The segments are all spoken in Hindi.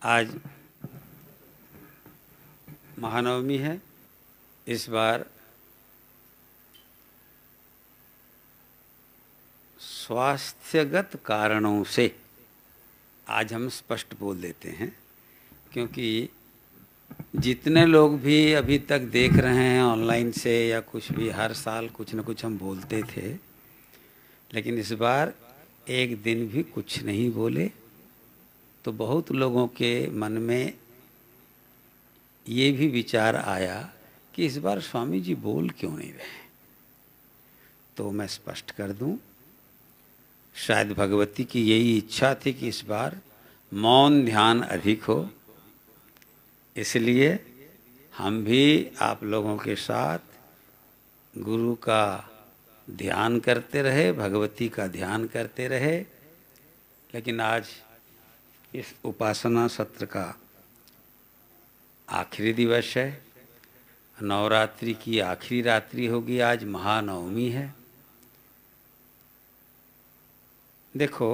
आज महानवमी है। इस बार स्वास्थ्यगत कारणों से आज हम स्पष्ट बोल देते हैं, क्योंकि जितने लोग भी अभी तक देख रहे हैं ऑनलाइन से या कुछ भी, हर साल कुछ न कुछ हम बोलते थे, लेकिन इस बार एक दिन भी कुछ नहीं बोले। तो बहुत लोगों के मन में ये भी विचार आया कि इस बार स्वामी जी बोल क्यों नहीं रहे। तो मैं स्पष्ट कर दूं, शायद भगवती की यही इच्छा थी कि इस बार मौन ध्यान अधिक हो, इसलिए हम भी आप लोगों के साथ गुरु का ध्यान करते रहे, भगवती का ध्यान करते रहे। लेकिन आज इस उपासना सत्र का आखिरी दिवस है, नवरात्रि की आखिरी रात्रि होगी, आज महानवमी है। देखो,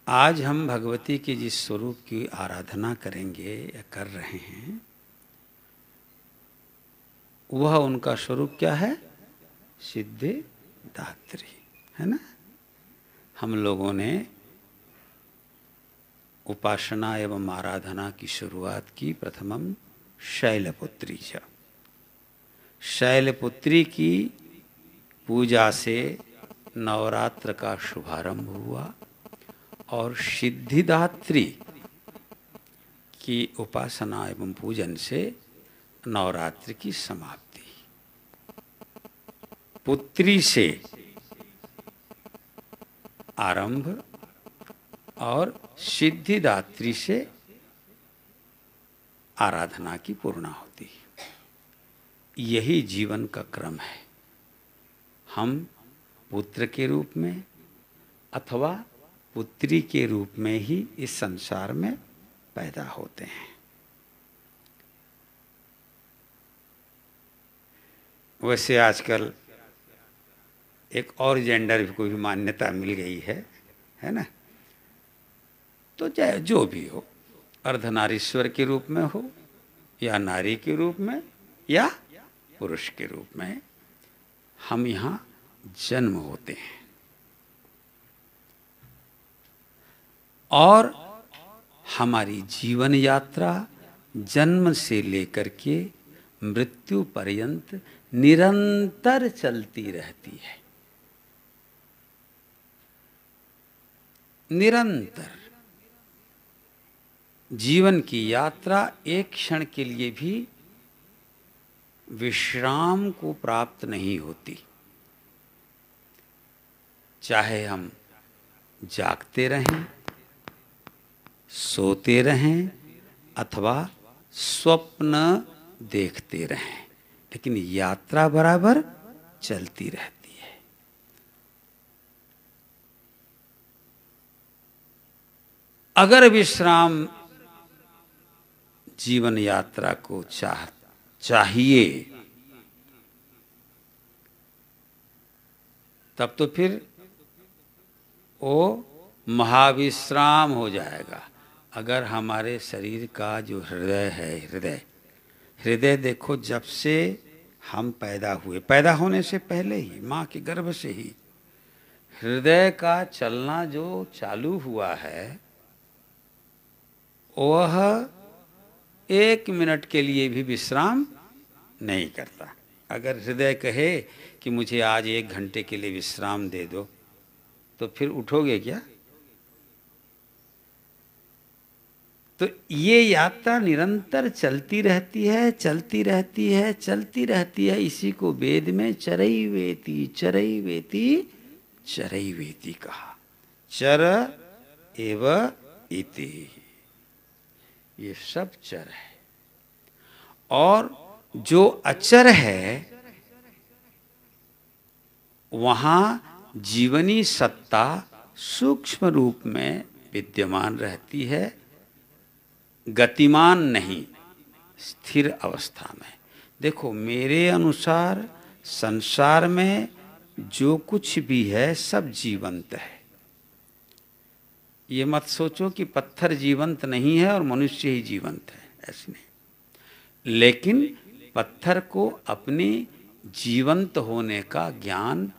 आज हम भगवती के जिस स्वरूप की आराधना करेंगे या कर रहे हैं, वह उनका स्वरूप क्या है? सिद्धिदात्री, है ना। हम लोगों ने उपासना एवं आराधना की शुरुआत की प्रथमम शैलपुत्री च। शैलपुत्री की पूजा से नवरात्र का शुभारंभ हुआ और सिद्धिदात्री की उपासना एवं पूजन से नवरात्र की समाप्ति। पुत्री से आरंभ और सिद्धिदात्री से आराधना की पूर्णाहुति। यही जीवन का क्रम है। हम पुत्र के रूप में अथवा पुत्री के रूप में ही इस संसार में पैदा होते हैं। वैसे आजकल एक और जेंडर को भी मान्यता मिल गई है ना। तो चाहे जो भी हो, अर्धनारीश्वर के रूप में हो या नारी के रूप में या पुरुष के रूप में, हम यहाँ जन्म होते हैं और हमारी जीवन यात्रा जन्म से लेकर के मृत्यु पर्यंत निरंतर चलती रहती है। निरंतर जीवन की यात्रा एक क्षण के लिए भी विश्राम को प्राप्त नहीं होती। चाहे हम जागते रहें, सोते रहें अथवा स्वप्न देखते रहें, लेकिन यात्रा बराबर चलती रहती है। अगर विश्राम जीवन यात्रा को चाहिए, तब तो फिर वो महाविश्राम हो जाएगा। अगर हमारे शरीर का जो हृदय है, हृदय देखो, जब से हम पैदा हुए, पैदा होने से पहले ही माँ के गर्भ से ही हृदय का चलना जो चालू हुआ है, वह 1 मिनट के लिए भी विश्राम नहीं करता। अगर हृदय कहे कि मुझे आज 1 घंटे के लिए विश्राम दे दो, तो फिर उठोगे क्या? तो ये यात्रा निरंतर चलती रहती है, चलती रहती है, चलती रहती है। इसी को वेद में चरैवेति चरैवेति चरैवेति कहा। चर एव इति, ये सब चर है। और जो अचर है, वहां जीवनी सत्ता सूक्ष्म रूप में विद्यमान रहती है गतिमान नहीं, स्थिर अवस्था में। देखो मेरे अनुसार संसार में जो कुछ भी है सब जीवंत है। ये मत सोचो कि पत्थर जीवंत नहीं है और मनुष्य ही जीवंत है, ऐसे नहीं। लेकिन पत्थर को अपने जीवंत होने का ज्ञान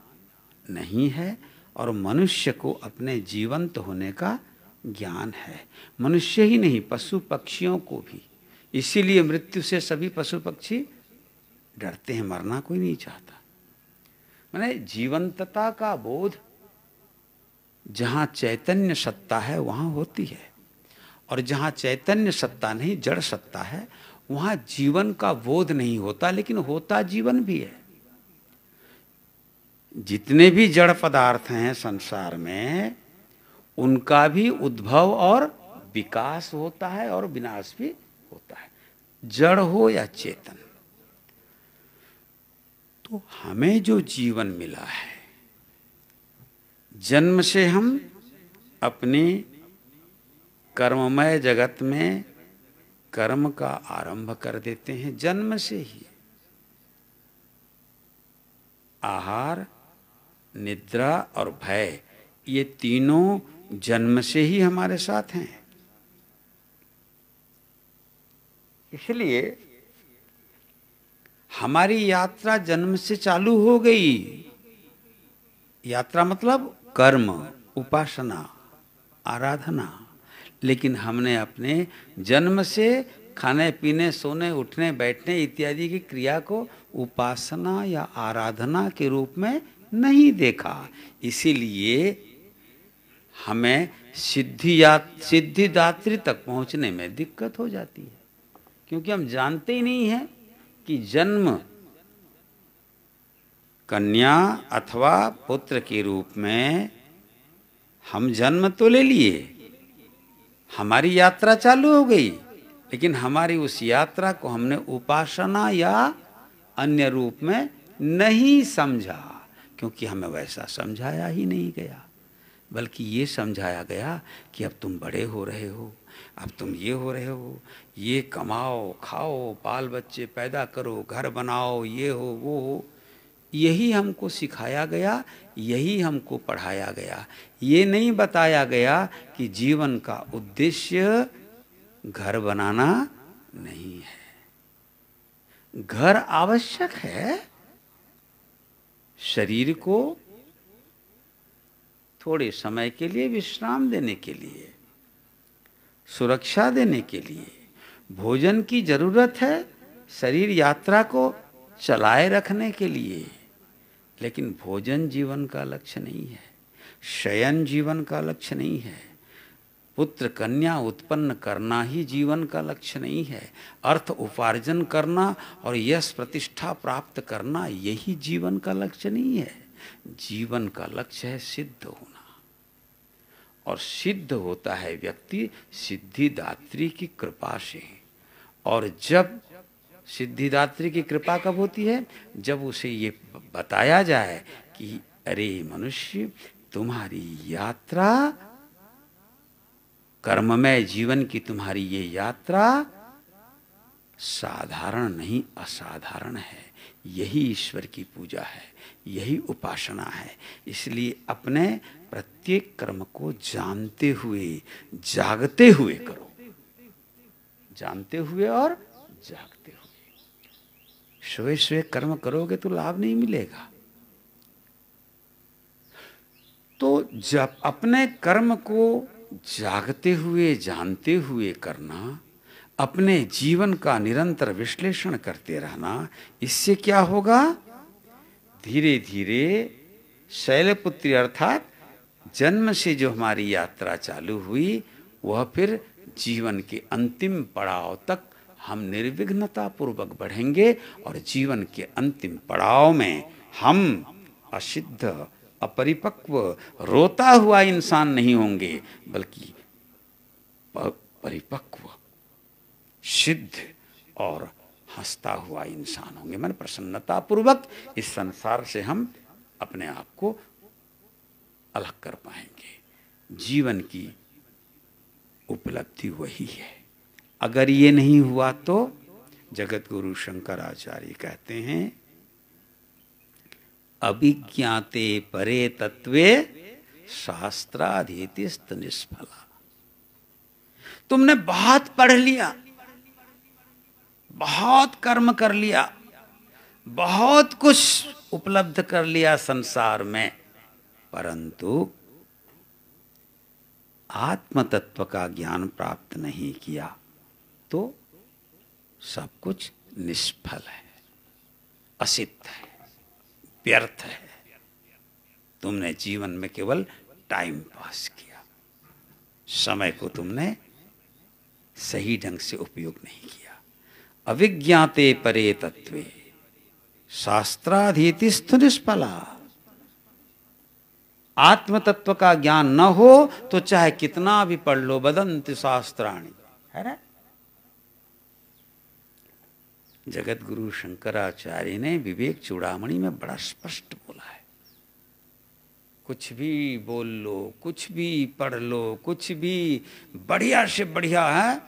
नहीं है और मनुष्य को अपने जीवंत होने का ज्ञान है। मनुष्य ही नहीं, पशु पक्षियों को भी। इसीलिए मृत्यु से सभी पशु पक्षी डरते हैं, मरना कोई नहीं चाहता। माने जीवंतता का बोध जहाँ चैतन्य सत्ता है वहाँ होती है, और जहाँ चैतन्य सत्ता नहीं, जड़ सत्ता है, वहाँ जीवन का बोध नहीं होता, लेकिन होता जीवन भी है। जितने भी जड़ पदार्थ हैं संसार में, उनका भी उद्भव और विकास होता है और विनाश भी होता है, जड़ हो या चेतन। तो हमें जो जीवन मिला है, जन्म से हम अपने कर्ममय जगत में कर्म का आरंभ कर देते हैं। जन्म से ही आहार, निद्रा और भय, ये तीनों जन्म से ही हमारे साथ हैं। इसलिए हमारी यात्रा जन्म से चालू हो गई। यात्रा मतलब कर्म, उपासना, आराधना। लेकिन हमने अपने जन्म से खाने पीने, सोने, उठने, बैठने इत्यादि की क्रिया को उपासना या आराधना के रूप में नहीं देखा। इसीलिए हमें सिद्धिदात्री तक पहुंचने में दिक्कत हो जाती है, क्योंकि हम जानते ही नहीं हैं कि जन्म कन्या अथवा पुत्र के रूप में हम जन्म तो ले लिए, हमारी यात्रा चालू हो गई, लेकिन हमारी उस यात्रा को हमने उपासना या अन्य रूप में नहीं समझा, क्योंकि हमें वैसा समझाया ही नहीं गया। बल्कि ये समझाया गया कि अब तुम बड़े हो रहे हो, अब तुम ये हो रहे हो, ये कमाओ, खाओ, बाल बच्चे पैदा करो, घर बनाओ, ये हो वो हो। यही हमको सिखाया गया, यही हमको पढ़ाया गया। ये नहीं बताया गया कि जीवन का उद्देश्य घर बनाना नहीं है। घर आवश्यक है शरीर को थोड़े समय के लिए विश्राम देने के लिए, सुरक्षा देने के लिए। भोजन की जरूरत है शरीर यात्रा को चलाए रखने के लिए, लेकिन भोजन जीवन का लक्ष्य नहीं है, शयन जीवन का लक्ष्य नहीं है, पुत्र कन्या उत्पन्न करना ही जीवन का लक्ष्य नहीं है, अर्थ उपार्जन करना और यश प्रतिष्ठा प्राप्त करना यही जीवन का लक्ष्य नहीं है। जीवन का लक्ष्य है सिद्ध होना, और सिद्ध होता है व्यक्ति सिद्धिदात्री की कृपा से। और जब सिद्धिदात्री की कृपा कब होती है? जब उसे ये बताया जाए कि अरे मनुष्य, तुम्हारी यात्रा, कर्ममय जीवन की तुम्हारी ये यात्रा साधारण नहीं, असाधारण है। यही ईश्वर की पूजा है, यही उपासना है। इसलिए अपने प्रत्येक कर्म को जानते हुए, जागते हुए करो, जानते हुए और जागते हुए। सोए सोए कर्म करोगे तो लाभ नहीं मिलेगा। तो जब अपने कर्म को जागते हुए, जानते हुए करना, अपने जीवन का निरंतर विश्लेषण करते रहना, इससे क्या होगा? धीरे धीरे शैलपुत्री अर्थात जन्म से जो हमारी यात्रा चालू हुई, वह फिर जीवन के अंतिम पड़ाव तक हम निर्विघ्नता पूर्वक बढ़ेंगे, और जीवन के अंतिम पड़ाव में हम असिद्ध, अपरिपक्व, रोता हुआ इंसान नहीं होंगे, बल्कि परिपक्व, सिद्ध और हंसता हुआ इंसान होंगे। मन प्रसन्नता पूर्वक इस संसार से हम अपने आप को अलग कर पाएंगे। जीवन की उपलब्धि वही है। अगर ये नहीं हुआ तो जगत गुरु शंकराचार्य कहते हैं अभिज्ञाते परे तत्वे शास्त्राधीतिस्त निष्फला। तुमने बहुत पढ़ लिया, बहुत कर्म कर लिया, बहुत कुछ उपलब्ध कर लिया संसार में, परंतु आत्म तत्व का ज्ञान प्राप्त नहीं किया तो सब कुछ निष्फल है, असिद्ध है, व्यर्थ है। तुमने जीवन में केवल टाइम पास किया, समय को तुमने सही ढंग से उपयोग नहीं किया। अविज्ञाते परे तत्वे शास्त्राधीतिस्तु निष्फला। आत्म तत्व का ज्ञान न हो तो चाहे कितना भी पढ़ लो, वदन्ति शास्त्राणि, है ना। जगत गुरु शंकराचार्य ने विवेक चूड़ामणि में बड़ा स्पष्ट बोला है। कुछ भी बोल लो, कुछ भी पढ़ लो, कुछ भी बढ़िया से बढ़िया है,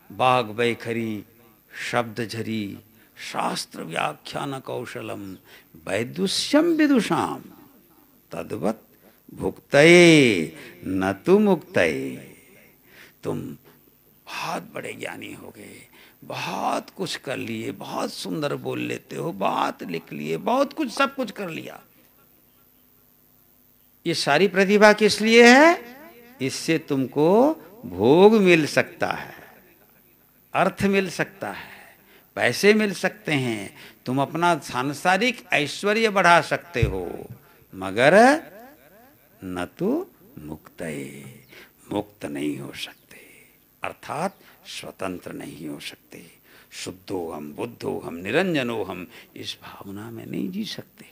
बाग बैखरी शब्द झरी शास्त्र व्याख्यान कौशलम वैदुष्यम विदुषाम तद्वत भुक्तये न तु मुक्तये। तुम बहुत बड़े ज्ञानी हो गए, बहुत कुछ कर लिए, बहुत सुंदर बोल लेते हो, बात लिख लिए, बहुत कुछ सब कुछ कर लिया। ये सारी प्रतिभा किस लिए है? इससे तुमको भोग मिल सकता है, अर्थ मिल सकता है, पैसे मिल सकते हैं, तुम अपना सांसारिक ऐश्वर्य बढ़ा सकते हो, मगर न तो मुक्तये, मुक्त नहीं हो सकते, अर्थात स्वतंत्र नहीं हो सकते। शुद्धोहम बुद्धोहम निरंजनोहम, इस भावना में नहीं जी सकते।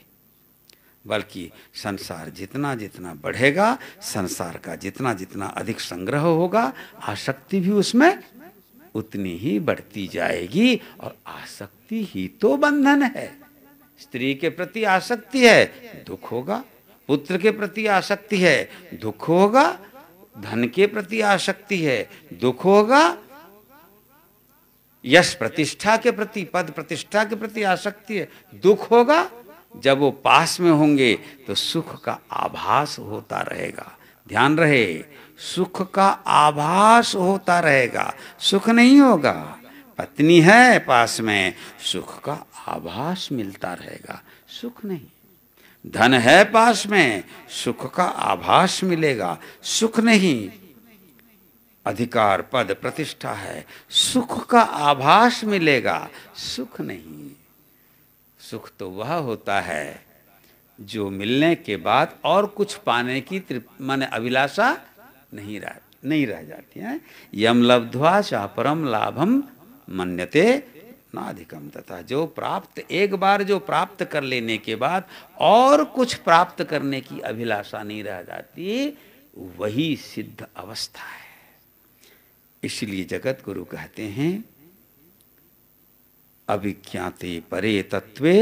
बल्कि संसार जितना जितना बढ़ेगा, संसार का जितना जितना अधिक संग्रह होगा, आसक्ति भी उसमें उतनी ही बढ़ती जाएगी। और आसक्ति ही तो बंधन है। स्त्री के प्रति आसक्ति है, दुख होगा। पुत्र के प्रति आसक्ति है, दुख होगा। धन के प्रति आसक्ति है, दुख होगा। यश प्रतिष्ठा के प्रति, पद प्रतिष्ठा के प्रति आसक्ति है, दुख होगा। जब वो पास में होंगे तो सुख का आभास होता रहेगा। ध्यान रहे, सुख का आभास होता रहेगा, सुख नहीं होगा। पत्नी है पास में, सुख का आभास मिलता रहेगा, सुख नहीं। धन है पास में, सुख का आभास मिलेगा, सुख नहीं। अधिकार पद प्रतिष्ठा है, सुख का आभास मिलेगा, सुख नहीं। सुख तो वह होता है जो मिलने के बाद और कुछ पाने की माने अभिलाषा नहीं रह जाती है। यम लब्ध्वा चापरम लाभम मन्यते नाधिकम, तथा जो प्राप्त, एक बार जो प्राप्त कर लेने के बाद और कुछ प्राप्त करने की अभिलाषा नहीं रह जाती, वही सिद्ध अवस्था है। इसलिए जगत गुरु कहते हैं अभिज्ञाते परे तत्वे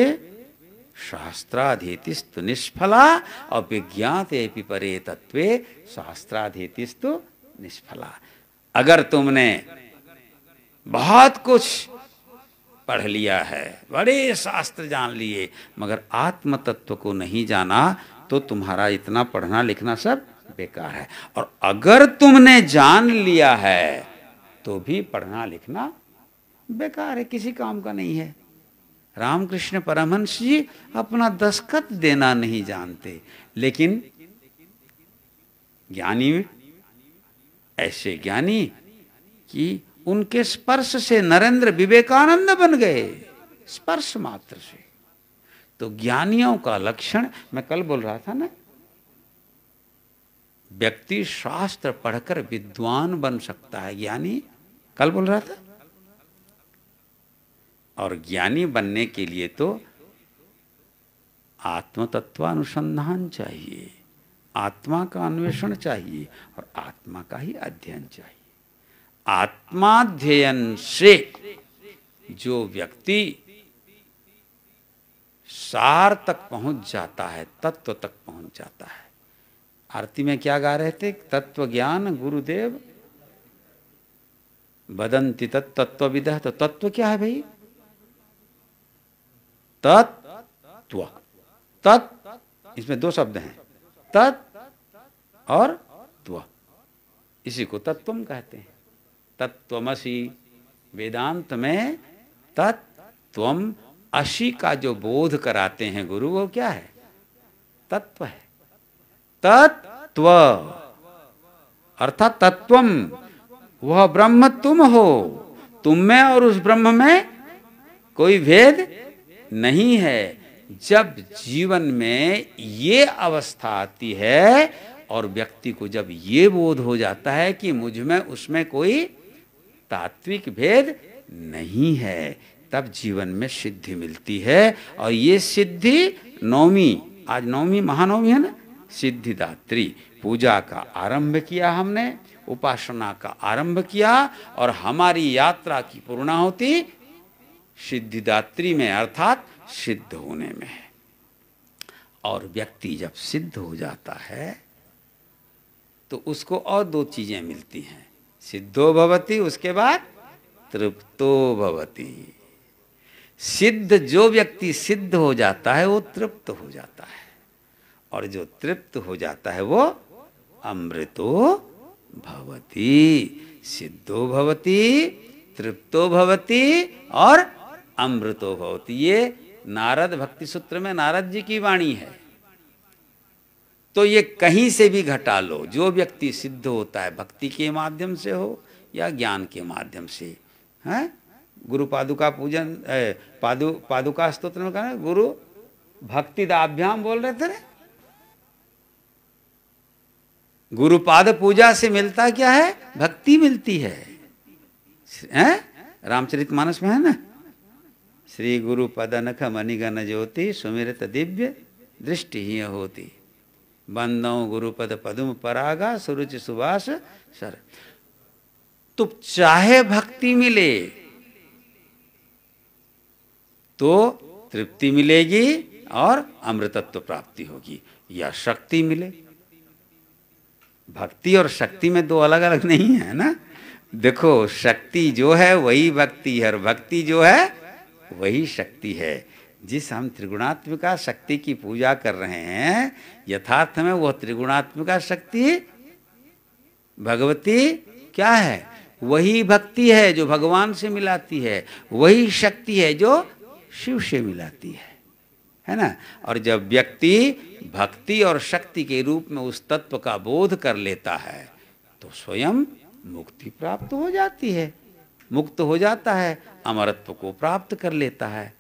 शास्त्राधीतिस्तु निष्फला, अभिज्ञाते परे तत्वे शास्त्राधीतिस्तु निष्फला। अगर तुमने बहुत कुछ पढ़ लिया है, बड़े शास्त्र जान लिए, मगर आत्म तत्व को नहीं जाना, तो तुम्हारा इतना पढ़ना लिखना सब बेकार है। और अगर तुमने जान लिया है तो भी पढ़ना लिखना बेकार है, किसी काम का नहीं है। रामकृष्ण परमहंस जी अपना दस्तखत देना नहीं जानते, लेकिन ज्ञानी, ऐसे ज्ञानी कि उनके स्पर्श से नरेंद्र विवेकानंद बन गए, स्पर्श मात्र से। तो ज्ञानियों का लक्षण, मैं कल बोल रहा था ना, व्यक्ति शास्त्र पढ़कर विद्वान बन सकता है, ज्ञानी, कल बोल रहा था। और ज्ञानी बनने के लिए तो आत्म तत्वानुसंधान चाहिए, आत्मा का अन्वेषण चाहिए और आत्मा का ही अध्ययन चाहिए। आत्माध्ययन से जो व्यक्ति सार तक पहुंच जाता है, तत्व तक पहुंच जाता है। आरती में क्या गा रहे थे? तत्व ज्ञान गुरुदेव वदन्ति तत्त्वविदः, तो तत्व क्या है भाई? तत्व, तत् इसमें दो शब्द हैं, तत् और त्व, इसी को तत्वम कहते हैं। तत्वमसि, वेदांत में तत्वम असी का जो बोध कराते हैं गुरु, वो क्या है? तत्व है। तत्व अर्थात तत्वम, वह ब्रह्म तुम हो, तुम में और उस ब्रह्म में कोई भेद नहीं है। जब जीवन में ये अवस्था आती है और व्यक्ति को जब ये बोध हो जाता है कि मुझ में उसमें कोई तात्विक भेद नहीं है, तब जीवन में सिद्धि मिलती है। और ये सिद्धि नवमी, आज नवमी महानवमी है ना, सिद्धिदात्री पूजा का आरंभ किया हमने, उपासना का आरंभ किया, और हमारी यात्रा की पूर्णाहुति सिद्धिदात्री में अर्थात सिद्ध होने में है। और व्यक्ति जब सिद्ध हो जाता है तो उसको और दो चीजें मिलती हैं, सिद्धो भवति, उसके बाद तृप्तो भवति। सिद्ध, जो व्यक्ति सिद्ध हो जाता है वो तृप्त हो जाता है, और जो तृप्त हो जाता है वो अमृतो भवति। सिद्धो भवति, तृप्तो भवति और अमृतो भवति। ये नारद भक्ति सूत्र में नारद जी की वाणी है। तो ये कहीं से भी घटा लो, जो व्यक्ति सिद्ध होता है भक्ति के माध्यम से हो या ज्ञान के माध्यम से, हैं? गुरु पादुका पूजन, पादुका स्तोत्र में कहा गुरु भक्ति दाभ्याम बोल रहे थे ना। गुरुपाद पूजा से मिलता क्या है? भक्ति मिलती है, हैं? रामचरितमानस में है ना, श्री गुरु पद नख मणिगण ज्योति सुमिरत दिव्य दृष्टि ही होती, बंदौ गुरुपद पदुम परागा सुरुचि सुभाष सर। तो चाहे भक्ति मिले तो तृप्ति मिलेगी और अमृतत्व प्राप्ति होगी, या शक्ति मिले। भक्ति और शक्ति में दो अलग अलग नहीं है ना। देखो, शक्ति जो है वही भक्ति है, और भक्ति जो है वही शक्ति है। जिस हम त्रिगुणात्मिका शक्ति की पूजा कर रहे हैं, यथार्थ में वह त्रिगुणात्मिका शक्ति भगवती क्या है? वही भक्ति है जो भगवान से मिलाती है, वही शक्ति है जो शिव से मिलाती है ना। और जब व्यक्ति भक्ति और शक्ति के रूप में उस तत्व का बोध कर लेता है तो स्वयं मुक्ति प्राप्त हो जाती है, मुक्त हो जाता है, अमरत्व को प्राप्त कर लेता है।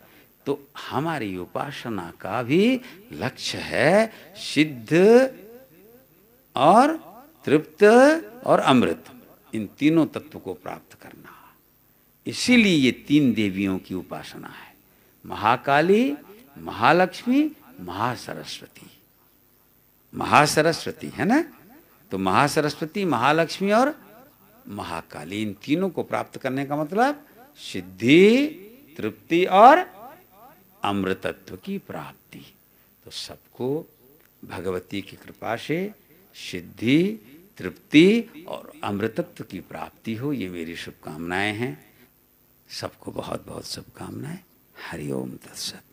तो हमारी उपासना का भी लक्ष्य है सिद्ध और तृप्त और अमृत, इन तीनों तत्व को प्राप्त करना। इसीलिए ये तीन देवियों की उपासना है, महाकाली, महालक्ष्मी, महासरस्वती। महासरस्वती है ना, तो महासरस्वती, महालक्ष्मी और महाकाली, इन तीनों को प्राप्त करने का मतलब सिद्धि, तृप्ति और अमृतत्व की प्राप्ति। तो सबको भगवती की कृपा से सिद्धि, तृप्ति और अमृतत्व की प्राप्ति हो, ये मेरी शुभकामनाएं हैं। सबको बहुत बहुत शुभकामनाएं। हरि ओम तत्सत।